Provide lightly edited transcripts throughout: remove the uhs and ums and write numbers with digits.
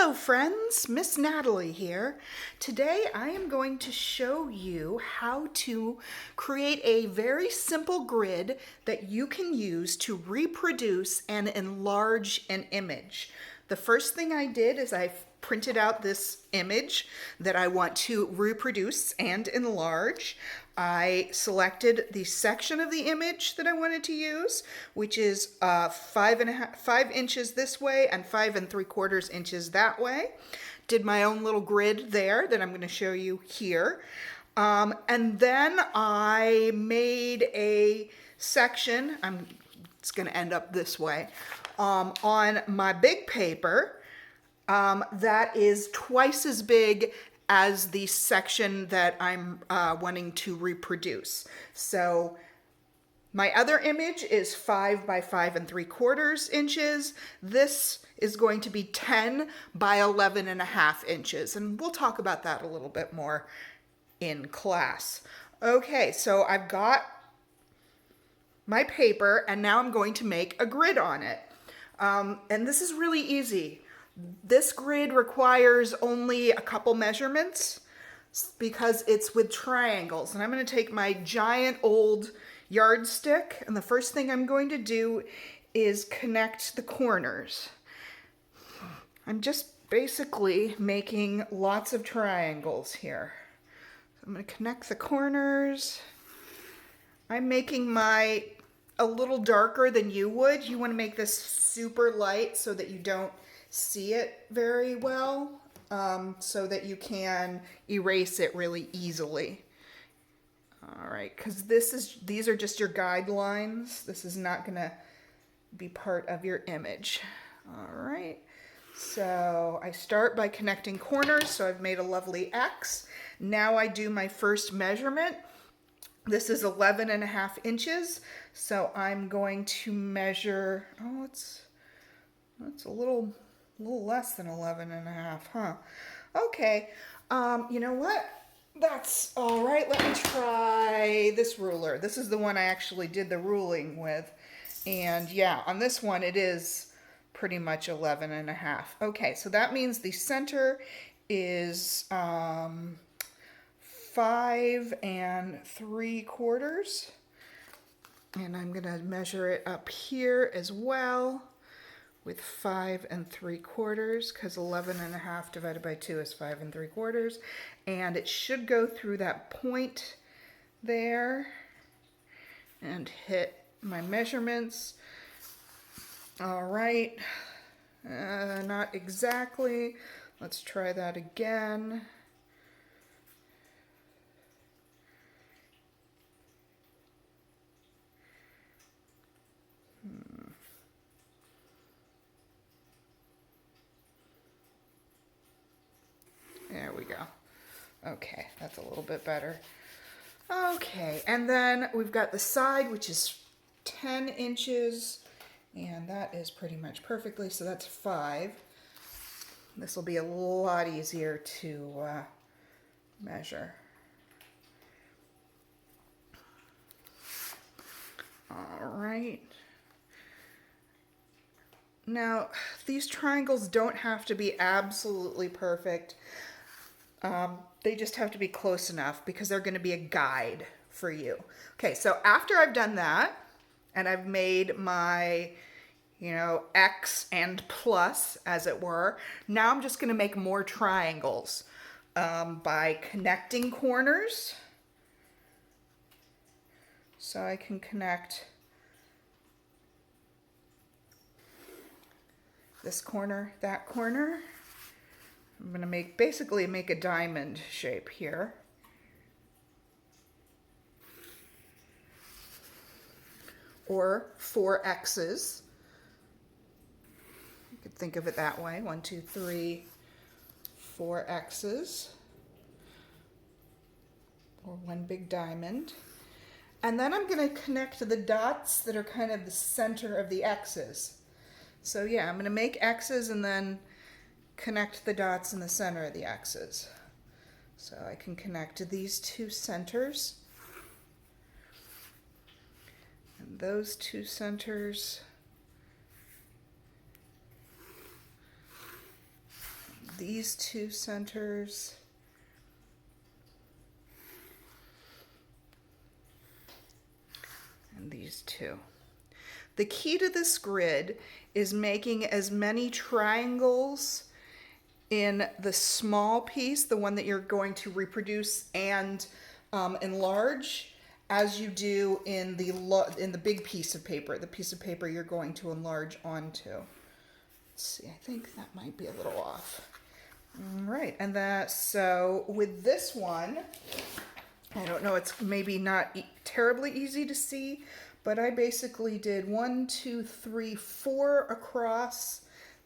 Hello friends, Miss Natalie here. Today I am going to show you how to create a very simple grid that you can use to reproduce and enlarge an image. The first thing I did is I printed out this image that I want to reproduce and enlarge. I selected the section of the image that I wanted to use, which is 5 inches this way and 5 3/4 inches that way. Did my own little grid there that I'm going to show you here. And then I made a section, it's going to end up this way, on my big paper that is twice as big as the section that I'm wanting to reproduce. So my other image is 5 by 5 3/4 inches. This is going to be 10 by 11.5 inches. And we'll talk about that a little bit more in class. Okay, so I've got my paper and now I'm going to make a grid on it. And this is really easy. This grid requires only a couple measurements because it's with triangles. And I'm going to take my giant old yardstick, and the first thing I'm going to do is connect the corners. I'm just basically making lots of triangles here. So I'm going to connect the corners. I'm making my a little darker than you would. You want to make this super light so that you don't see it very well, so that you can erase it really easily. All right, because these are just your guidelines. This is not going to be part of your image. All right, so I start by connecting corners, so I've made a lovely X. Now I do my first measurement. This is 11.5 inches, so I'm going to measure, it's a little less than 11.5, huh? Okay, you know what? That's all right. Let me try this ruler. This is the one I actually did the ruling with. And yeah, on this one, it is pretty much 11.5. Okay, so that means the center is 5 3/4. And I'm going to measure it up here as well with 5 3/4, because 11.5 divided by 2 is 5 3/4. And it should go through that point there and hit my measurements. All right, not exactly. Let's try that again. There we go. Okay, that's a little bit better. Okay, and then we've got the side, which is 10 inches, and that is pretty much perfectly, so that's 5. This will be a lot easier to measure. All right. Now, these triangles don't have to be absolutely perfect. They just have to be close enough because they're going to be a guide for you. Okay, so after I've done that, and I've made my, X and plus, as it were, now I'm just going to make more triangles by connecting corners. So I can connect this corner, that corner. I'm going to basically make a diamond shape here. Or 4 X's. You could think of it that way. 1, 2, 3, 4 X's. Or one big diamond. And then I'm going to connect the dots that are kind of the center of the X's. So yeah, I'm going to make X's and then connect the dots in the center of the X's. So I can connect these two centers. And those two centers. these two centers. And these two. The key to this grid is making as many triangles in the small piece, the one that you're going to reproduce and enlarge, as you do in the big piece of paper, the piece of paper you're going to enlarge onto. Let's see, I think that might be a little off. All right, and so with this one, I don't know, it's maybe not terribly easy to see, but I basically did 1, 2, 3, 4 across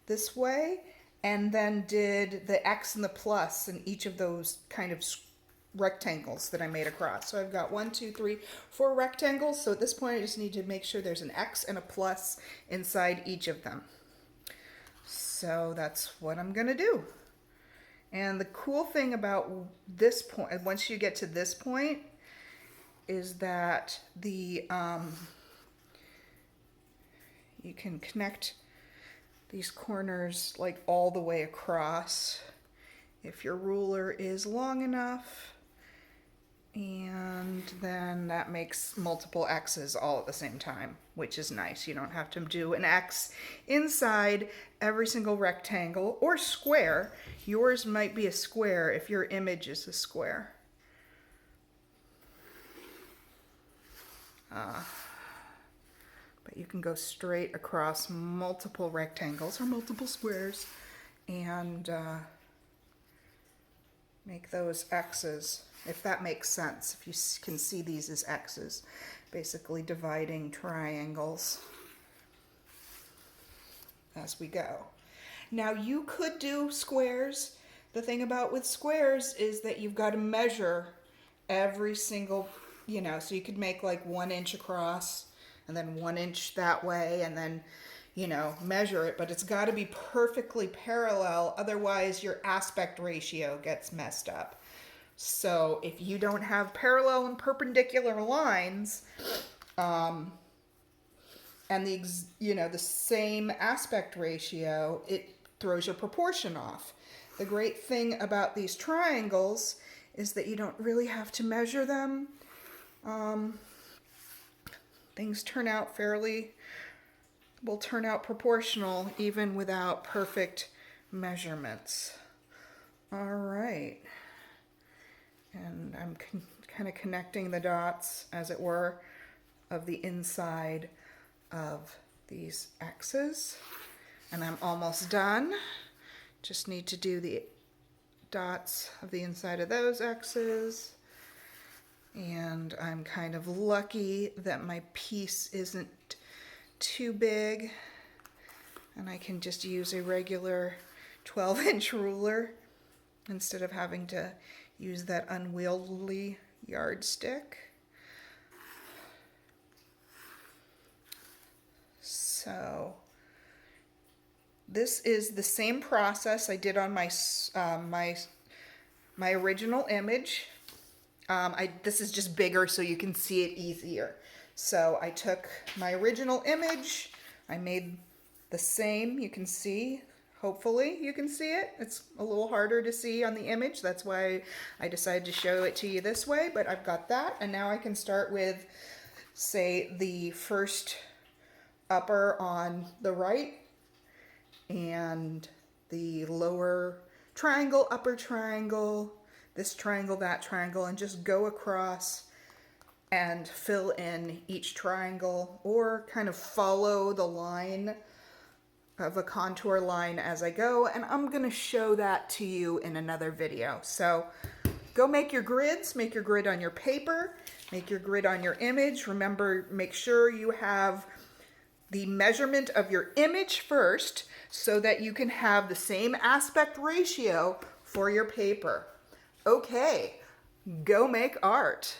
this way, and then did the X and the plus in each of those kind of rectangles that I made across. So I've got 1, 2, 3, 4 rectangles. So at this point, I just need to make sure there's an X and a plus inside each of them. So that's what I'm gonna do. And the cool thing about this point, once you get to this point, is that you can connect these corners like all the way across if your ruler is long enough, and then that makes multiple X's all at the same time, which is nice. You don't have to do an X inside every single rectangle or square. Yours might be a square if your image is a square. But you can go straight across multiple rectangles or multiple squares and make those X's, if that makes sense, if you can see these as X's, basically dividing triangles as we go. Now you could do squares. The thing about with squares is that you've got to measure every single, so you could make like 1 inch across and then 1 inch that way and then, measure it, but it's got to be perfectly parallel. Otherwise your aspect ratio gets messed up. So if you don't have parallel and perpendicular lines, and the same aspect ratio, it throws your proportion off. The great thing about these triangles is that you don't really have to measure them. Things will turn out proportional even without perfect measurements. All right. And I'm kind of connecting the dots, as it were, of the inside of these X's. And I'm almost done. Just need to do the dots of the inside of those X's. And I'm kind of lucky that my piece isn't too big. And I can just use a regular 12-inch ruler instead of having to use that unwieldy yardstick. So this is the same process I did on my my original image. This is just bigger so you can see it easier. So I took my original image, I made the same, you can see, hopefully you can see it. It's a little harder to see on the image, that's why I decided to show it to you this way, but I've got that, and now I can start with, say, the first upper on the right, and the lower triangle, upper triangle, this triangle, that triangle, and just go across and fill in each triangle, or kind of follow the line of a contour line as I go, and I'm gonna show that to you in another video. So go make your grids, make your grid on your paper, make your grid on your image. Remember, make sure you have the measurement of your image first so that you can have the same aspect ratio for your paper. Okay, go make art.